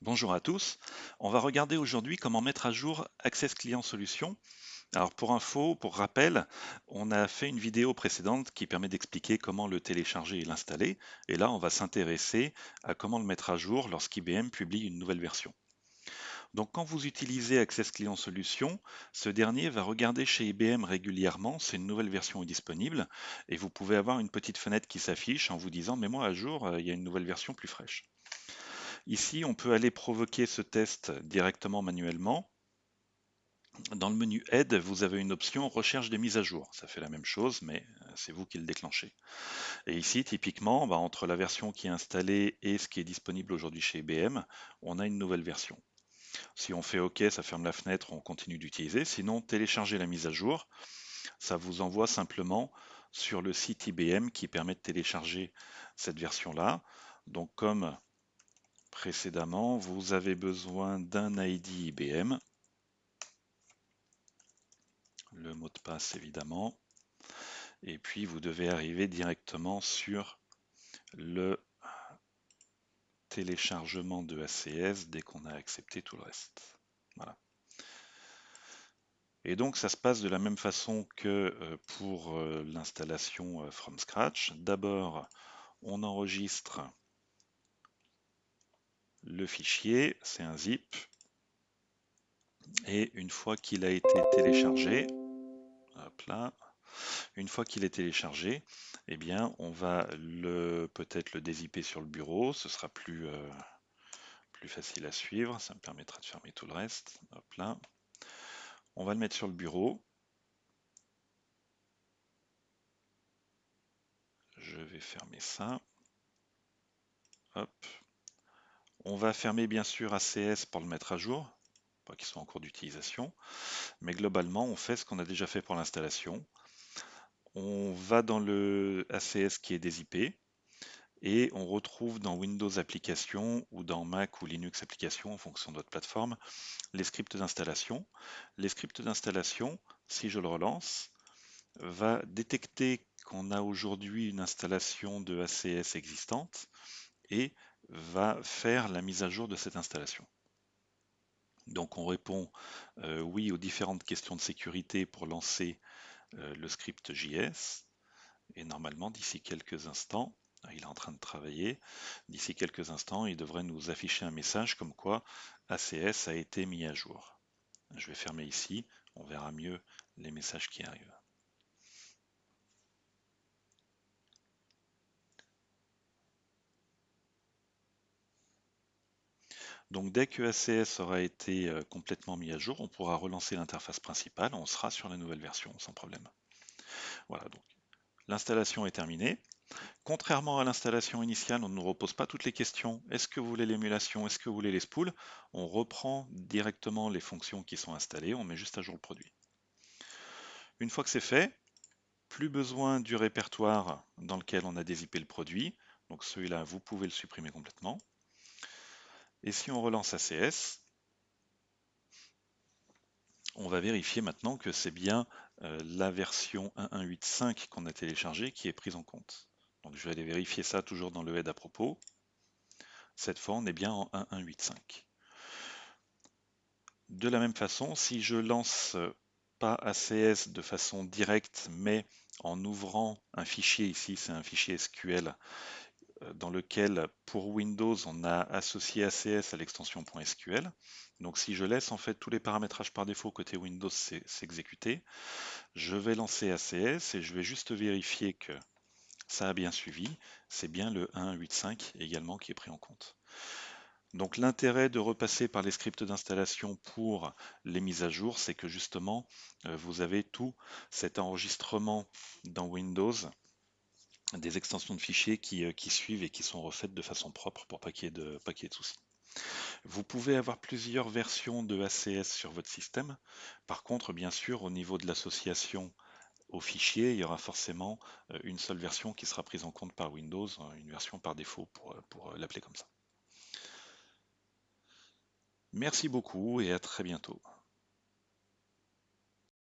Bonjour à tous. On va regarder aujourd'hui comment mettre à jour Access Client Solutions. Alors pour info, pour rappel, on a fait une vidéo précédente qui permet d'expliquer comment le télécharger et l'installer. Et là, on va s'intéresser à comment le mettre à jour lorsqu'IBM publie une nouvelle version. Donc quand vous utilisez Access Client Solutions, ce dernier va regarder chez IBM régulièrement si une nouvelle version est disponible et vous pouvez avoir une petite fenêtre qui s'affiche en vous disant mets-moi à jour, il y a une nouvelle version plus fraîche. Ici, on peut aller provoquer ce test directement manuellement. Dans le menu Aide, vous avez une option Recherche des mises à jour. Ça fait la même chose, mais c'est vous qui le déclenchez. Et ici, typiquement, entre la version qui est installée et ce qui est disponible aujourd'hui chez IBM, on a une nouvelle version. Si on fait OK, ça ferme la fenêtre, on continue d'utiliser. Sinon, télécharger la mise à jour, ça vous envoie simplement sur le site IBM qui permet de télécharger cette version-là. Donc, comme précédemment, vous avez besoin d'un ID IBM, le mot de passe évidemment, et puis vous devez arriver directement sur le téléchargement de ACS dès qu'on a accepté tout le reste. Voilà. Et donc ça se passe de la même façon que pour l'installation from scratch. D'abord, on enregistre le fichier, c'est un zip, et une fois qu'il a été téléchargé, hop là, une fois qu'il est téléchargé, eh bien, on va peut-être le dézipper sur le bureau. Ce sera plus facile à suivre. Ça me permettra de fermer tout le reste. Hop là. On va le mettre sur le bureau. Je vais fermer ça. Hop. On va fermer bien sûr ACS pour le mettre à jour, pas qu'il soit en cours d'utilisation. Mais globalement, on fait ce qu'on a déjà fait pour l'installation. On va dans le ACS qui est dézippé. Et on retrouve dans Windows Applications ou dans Mac ou Linux Applications en fonction de votre plateforme les scripts d'installation. Les scripts d'installation, si je le relance, va détecter qu'on a aujourd'hui une installation de ACS existante et va faire la mise à jour de cette installation. Donc on répond oui aux différentes questions de sécurité pour lancer le script JS. Et normalement, d'ici quelques instants, il est en train de travailler, d'ici quelques instants, il devrait nous afficher un message comme quoi ACS a été mis à jour. Je vais fermer ici, on verra mieux les messages qui arrivent. Donc dès que ACS aura été complètement mis à jour, on pourra relancer l'interface principale, on sera sur la nouvelle version sans problème. Voilà, donc l'installation est terminée. Contrairement à l'installation initiale, on ne nous repose pas toutes les questions. Est-ce que vous voulez l'émulation? Est-ce que vous voulez les spools? On reprend directement les fonctions qui sont installées, on met juste à jour le produit. Une fois que c'est fait, plus besoin du répertoire dans lequel on a dézippé le produit. Donc celui-là, vous pouvez le supprimer complètement. Et si on relance ACS, on va vérifier maintenant que c'est bien la version 1.1.8.5 qu'on a téléchargée qui est prise en compte. Donc je vais aller vérifier ça toujours dans le head à propos. Cette fois, on est bien en 1.1.8.5. De la même façon, si je lance pas ACS de façon directe, mais en ouvrant un fichier, ici c'est un fichier SQL, dans lequel pour Windows on a associé ACS à l'extension .sql. Donc si je laisse en fait tous les paramétrages par défaut côté Windows s'exécuter, je vais lancer ACS et je vais juste vérifier que ça a bien suivi. C'est bien le 1.8.5 également qui est pris en compte. Donc l'intérêt de repasser par les scripts d'installation pour les mises à jour, c'est que justement, vous avez tout cet enregistrement dans Windows, des extensions de fichiers qui suivent et qui sont refaites de façon propre pour pas qu'il y ait de soucis. Vous pouvez avoir plusieurs versions de ACS sur votre système. Par contre, bien sûr, au niveau de l'association au fichier, il y aura forcément une seule version qui sera prise en compte par Windows, une version par défaut pour l'appeler comme ça. Merci beaucoup et à très bientôt.